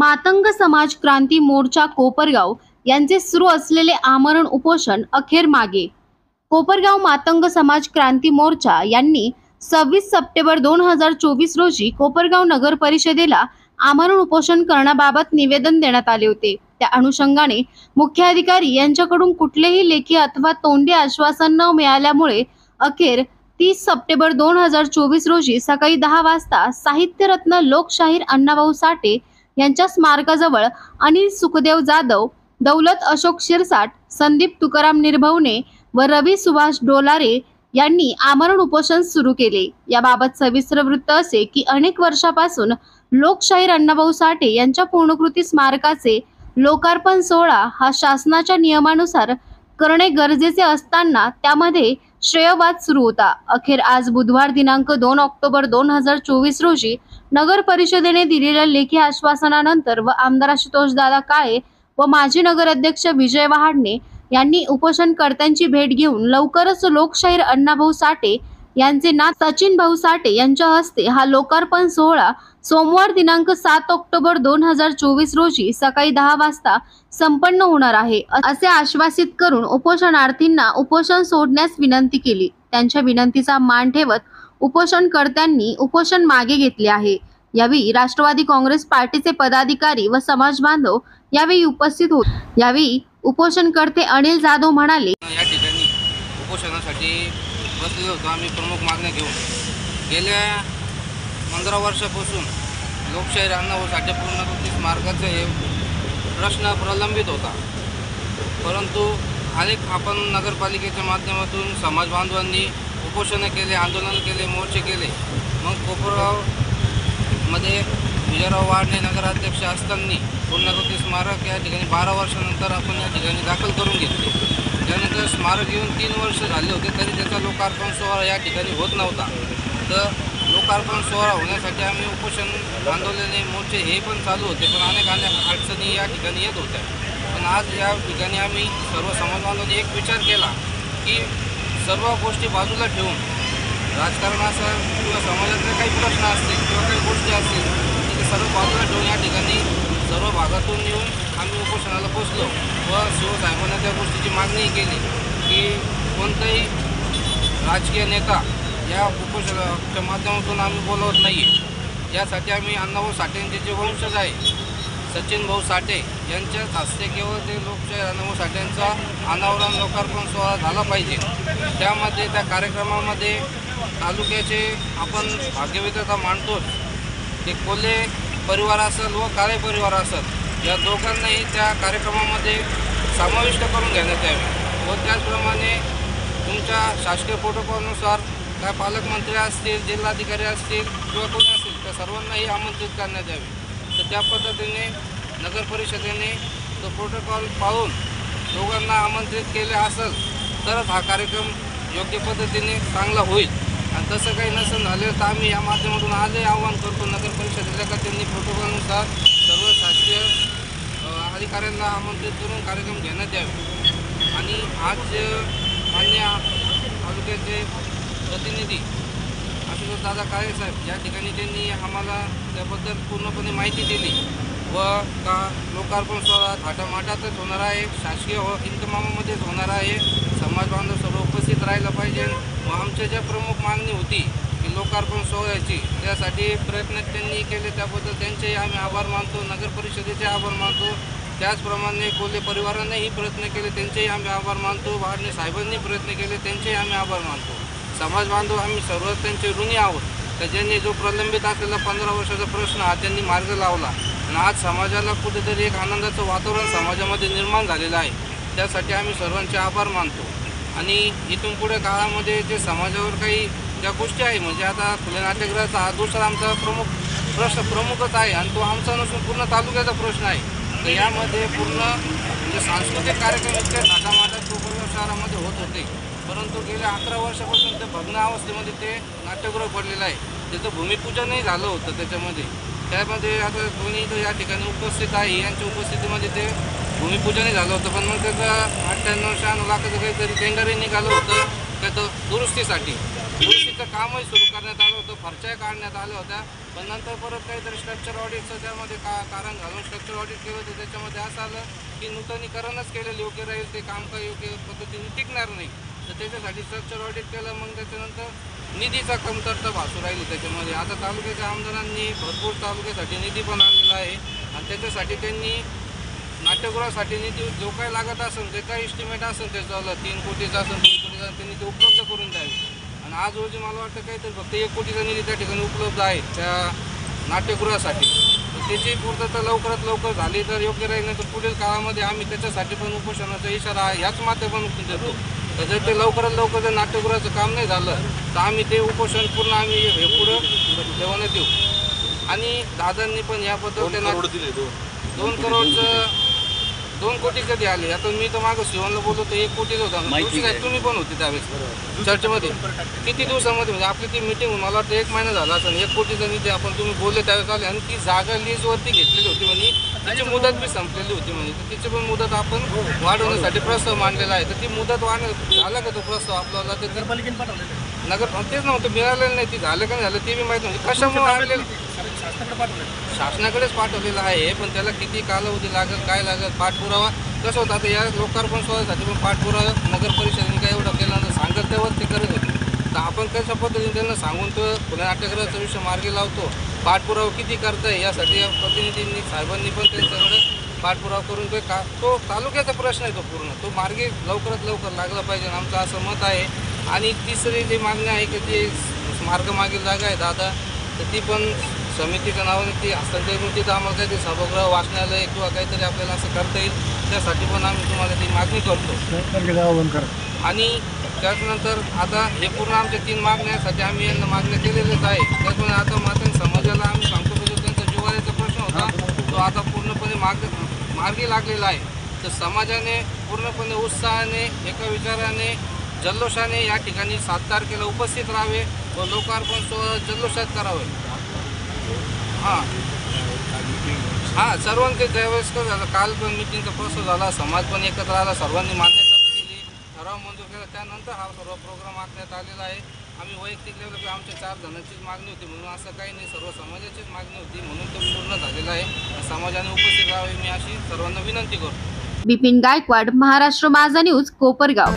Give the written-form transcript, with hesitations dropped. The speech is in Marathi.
मातंग समाज क्रांती मोर्चा कोपरगाव यांचे सुरू असलेले आमरण उपोषण अखेर मागे। कोपरगाव मातंग समाज क्रांती मोर्चा यांनी 26 सप्टेंबर 2024 रोजी कोपरगाव नगर परिषदेला आमरण उपोषण करण्याबाबत निवेदन देण्यात आले होते। त्या अनुषंगाने मुख्याधिकारी यांच्याकडून कुठलेही लेखी अथवा तोंडी आश्वासन न मिळाल्यामुळे अखेर 30 सप्टेंबर 2024 रोजी सकाळी 10 वाजता साहित्यरत्न लोकशाहीर अण्णाभाऊ साठे यांच्या स्मारकाजवळ अनिल सुखदेव जाधव, दौलत अशोक शिरसाट, संदीप तुकाराम निर्भवने व रवी सुभाष डोलारे यांनी आमरण उपोषण सुरू केले। याबाबत सविस्तर वृत्त असे की अनेक वर्षापासून लोकशाहीर अण्णाभाऊ साठे यांच्या पूर्णकृती स्मारकाचे लोकार्पण सोहळा हा शासनाच्या नियमानुसार करणे गरजेचे असताना त्यामध्ये श्रेयवाद सुरू होता। अखेर आज बुधवार दिनांक 2 ऑक्टोबर 2024 रोजी नगर परिषदेने दिलेल्या लेखी आश्वासनानंतर व आमदार आशुतोषदादा काळे व माजी नगराध्यक्ष विजय वहाडणे यांनी उपोषणकर्त्यांची भेट घेऊन लवकरच लोकशाहीर अण्णाभाऊ साठे यांचे नात सचिन भाऊ साठे यांच्या हस्ते हा लोकार्पण सोहळा सोमवार दिनांक 7 ऑक्टोबर 2024 रोजी सकाळी 10 वाजता संपन्न होणार आहे असे आश्वासित करून उपोषणार्थींना उपोषण सोडण्यास विनंती केली। त्यांच्या विनंतीचा मान ठेवत उपोषणकर्त्यांनी उपोषण मागे घेतले आहे। यावेळी राष्ट्रवादी काँग्रेस पार्टीचे पदाधिकारी व समाज बांधव यावेळी उपस्थित होते। यावेळी उपोषणकर्ते अनिल जाधव म्हणाले, या ठिकाणी उपोषणासाठी बसलेलो होतो आम्ही प्रमुख मागण्या घेऊन। गेल्या 15 वर्षापासून लोकशाहीर अण्णाभाऊ साठे पूर्णकृती स्मारकाचा हे प्रश्न प्रलंबित होता, परंतु अनेक आपण नगरपालिकेच्या माध्यमातून समाज बांधवांनी उपोषणं केले, आंदोलन केले, मोर्चे केले। मग कोपरगावमध्ये विजयराव वाडणे नगराध्यक्ष असताना पूर्णकृती स्मारक या ठिकाणी 12 वर्षानंतर आपण या ठिकाणी दाखल करून घेतले। त्यानंतर स्मारक येऊन 3 वर्ष झाले होते तरी त्याचा लोकार्पण सोहळा या ठिकाणी होत नव्हता। तर लोकार्पण सोहळा होण्यासाठी आम्ही उपोषण आंदोलने मोर्चे हे पण चालू होते, पण अनेक अडचणी या ठिकाणी येत होत्या। पण आज या ठिकाणी आम्ही सर्व समाज बांधवांनी एक विचार केला की सर्व गोष्टी बाजूला ठेवून राजकारण असेल किंवा समाजातले काही प्रश्न असतील किंवा काही गोष्टी असतील ते सर्व बाजूला ठेवून या ठिकाणी सर्व भागातून येऊन आम्ही उपोषणाला पोचलो व शिवसाहेबांना त्या गोष्टीची मागणी केली की कोणताही राजकीय नेता या उपोषणाच्या माध्यमातून आम्ही बोलवत नाही आहे। यासाठी आम्ही अण्णाभाऊ साठेंचे जे वंशज आहे सचिन भाऊ साठे यांच्याच हस्ते केवळ ते लोकशाहीर अण्णाभाऊ साठेंचा अनावरण लोकार्पण सोहळा झाला पाहिजे। त्यामध्ये त्या कार्यक्रमामध्ये तालुक्याचे आपण भाग्यविधाता मानतोच, ते कोल्हे परिवार असेल व काळे परिवार असेल या दोघांनाही त्या कार्यक्रमामध्ये समाविष्ट करून घेण्यात यावे व त्याचप्रमाणे तुमच्या शासकीय प्रोटोकॉलनुसार काय पालकमंत्री असतील, जिल्हाधिकारी असतील किंवा कोणी असतील त्या सर्वांनाही आमंत्रित करण्यात यावे। तर त्या पद्धतीने नगर परिषदेने तो प्रोटोकॉल पाळून दोघांना आमंत्रित केले असेल तरच हा कार्यक्रम योग्य पद्धतीने चांगला होईल। आणि तसं काही नसेल झाले तर आम्ही या माध्यमातून आले आवाहन करतो नगर परिषदेला का त्यांनी प्रोटोकॉलनुसार सर्व शासकीय अधिकाऱ्यांना आमंत्रित करून कार्यक्रम घेण्यात यावे। आणि आज मान्य तालुक्याचे प्रतिनिधी आशुतोषदादा काळे साहेब या ठिकाणी त्यांनी आम्हाला त्याबद्दल पूर्णपणे माहिती दिली व का लोकार्पण सोहळा थाटामाटातच होणार आहे, शासकीय इंतमामामध्येच होणार आहे, समाज बांधव सर्व उपस्थित राहायला पाहिजे व आमच्या ज्या प्रमुख मागणी होती की लोकार्पण सोहळ्याची त्यासाठी प्रयत्न त्यांनी केले त्याबद्दल त्यांचेही आम्ही आभार मानतो, नगर परिषदेचे आभार मानतो। त्याचप्रमाणे कोल्हे परिवारानेही प्रयत्न केले त्यांचेही आम्ही आभार मानतो, वाडणे साहेबांनी प्रयत्न केले त्यांचेही आम्ही आभार मानतो। समाज बांधव आम्ही सर्व त्यांचे ऋणी आहोत तर ज्यांनी जो प्रलंबित असलेला 15 वर्षाचा प्रश्न हा त्यांनी मार्ग लावला आणि आज समाजाला कुठेतरी एक आनंदाचं वातावरण समाजामध्ये निर्माण झालेलं आहे। त्यासाठी आम्ही सर्वांचे आभार मानतो। आणि इथून पुढे काळामध्ये जे समाजावर काही ज्या गोष्टी आहे म्हणजे आता खुल्या नाट्यगृहाचा हा दुसरा आमचा प्रमुखच आहे आणि तो आमचा नसून पूर्ण तालुक्याचा प्रश्न आहे। तर यामध्ये पूर्ण म्हणजे सांस्कृतिक कार्यक्रम इतक्या थाटामाटात कोपरगाव शहरामध्ये होत होते, परंतु गेल्या 11 वर्षापासून ते भग्न अवस्थेमध्ये ते नाट्यगृह पडलेलं आहे। त्याचं भूमिपूजनही झालं होतं त्यामध्ये आता कोणी तर या ठिकाणी उपस्थित आहे यांच्या उपस्थितीमध्ये ते भूमिपूजनही झालं होतं, पण मग त्याचं 98-96 लाखाचं काहीतरी टेंडरही निघालं होतं त्याचं दुरुस्तीसाठी। दुरुस्तीचं कामही सुरू करण्यात आलं होतं, फरच्याही काढण्यात आल्या होत्या. पण नंतर परत काहीतरी स्ट्रक्चर ऑडिटचं त्यामध्ये कारण घालून स्ट्रक्चर ऑडिट केलं होतं. त्याच्यामध्ये असं आलं की नूतनीकरणच केलेलं योग्य राहील, ते काम काही योग्य पद्धतीने टिकणार नाही. तर त्याच्यासाठी स्ट्रक्चर ऑडिट केलं. मग त्याच्यानंतर निधीचा कमतरता भासू राहिली त्याच्यामध्ये. आता तालुक्याच्या आमदारांनी भरपूर तालुक्यासाठी निधी पण आणलेला आहे आणि त्याच्यासाठी त्यांनी नाट्यगृहासाठी निधी जो काही लागत असेल, जे काही इस्टिमेट असेल त्याचं 3 कोटीचा असेल, 2 कोटीचा, त्यांनी ते उपलब्ध करून द्यावे. आणि आज रोजी मला वाटतं काहीतरी फक्त 1 कोटीचा निधी त्या ठिकाणी उपलब्ध आहे त्या नाट्यगृहासाठी. तर त्याची पूर्तता लवकरात लवकर झाली तर योग्य राहील. नाही तर पुढील काळामध्ये आम्ही त्याच्यासाठी पण उपोषणाचा इशारा ह्याच माध्यमातून देतो. तर जर ते लवकरात लवकर जर नाट्यगृहाचं काम नाही झालं तर आम्ही ते उपोषण पूर्ण आम्ही हे पुढं ठेवण्यात देऊ. आणि दादांनी पण याबद्दल त्यांना 2 करोडचं 2 कोटी कधी आले. आता मी तर मागं शिवनला बोललो तर 1 कोटीच होता. तुम्ही पण होते त्यावेळेस चर्चेमध्ये. किती दिवसामध्ये म्हणजे आपली ती मिटिंग मला वाटतं 1 महिना झाला असं. 1 कोटीचा निधी आपण तुम्ही बोलले त्यावेळेस आले. आणि ती जागा लीजवरती घेतलेली होती म्हणे, त्याची मुदत बी संपलेली होती म्हणे. तर तिची पण मुदत आपण वाढवण्यासाठी प्रस्ताव मांडलेला आहे. तर ती मुदत झाला का तो प्रस्ताव आपल्याला? तर नगर तेच नव्हतं मिळालेलं नाही. ती झालं का नाही झालं ते बी माहीत नव्हतं. कशामुळे आणलेलं शासनाकडेच पाठवलेलं आहे. पण त्याला किती कालावधी लागेल, काय लागेल, पाठपुरावा कसं होतं. आता या लोकार्पण सोहळ्यासाठी पण पाठपुरावा नगर परिषदेने काय एवढं केलं तर सांगत त्यावर ते करत होते. तर आपण कशा पद्धतीने त्यांना सांगून तो पुन्हा नाट्यगृहाचा विषय मार्गी लावतो. पाठपुरावा किती करताय यासाठी या प्रतिनिधींनी साहेबांनी पण त्यांच्याकडे पाठपुरावा करून तो तालुक्याचा प्रश्न आहे. तो पूर्ण तो मार्गी लवकरात लवकर लागला पाहिजे आमचं असं मत आहे. आणि तिसरी जी मागणी आहे की जी स्मारक मागील जागा आहे दादा, तर ती पण समितीच्या नावाने ती हस्तांतरित करून तिथं आम्हाला काहीतरी सभागृह, वाचनालय किंवा काहीतरी आपल्याला असं करता येईल. त्यासाठी पण आम्ही तुम्हाला ती मागणी करतो. आणि त्याच्यानंतर आता हे पूर्ण आमच्या 3 मागण्यासाठी आम्ही यांना मागण्या केलेल्याच आहे. त्यातून आता मात्र समाजाला आम्ही सांगतो की जो त्यांचा जिव्हाळ्याचा प्रश्न होता तो आता पूर्णपणे मार्गी लागलेला आहे. तर समाजाने पूर्णपणे उत्साहाने, एका विचाराने, जल्लोषाने या ठिकाणी 7 तारखेला उपस्थित राहावे व लोकार्पण सोहळा जल्लोषात करावे. हां सर्वांचे त्यावेळेस कसं झालं, काल पण मिटिंगचा प्रोसेस झाला, समाज पण एकत्र आला, सर्वांनी मान्यता बी दिली, ठराव मंजूर केला. त्यानंतर हा सर्व प्रोग्राम आखण्यात आलेला आहे. आम्ही वैयक्तिक लेवलला आमच्या 4 जणांचीच मागणी होती म्हणून असं काही नाही, सर्व समाजाचीच मागणी होती म्हणून तो पूर्ण झालेला आहे. समाजाने उपस्थित राहावे मी अशी सर्वांना विनंती करतो. बिपिन गायकवाड, महाराष्ट्र माझा न्यूज, कोपरगाव.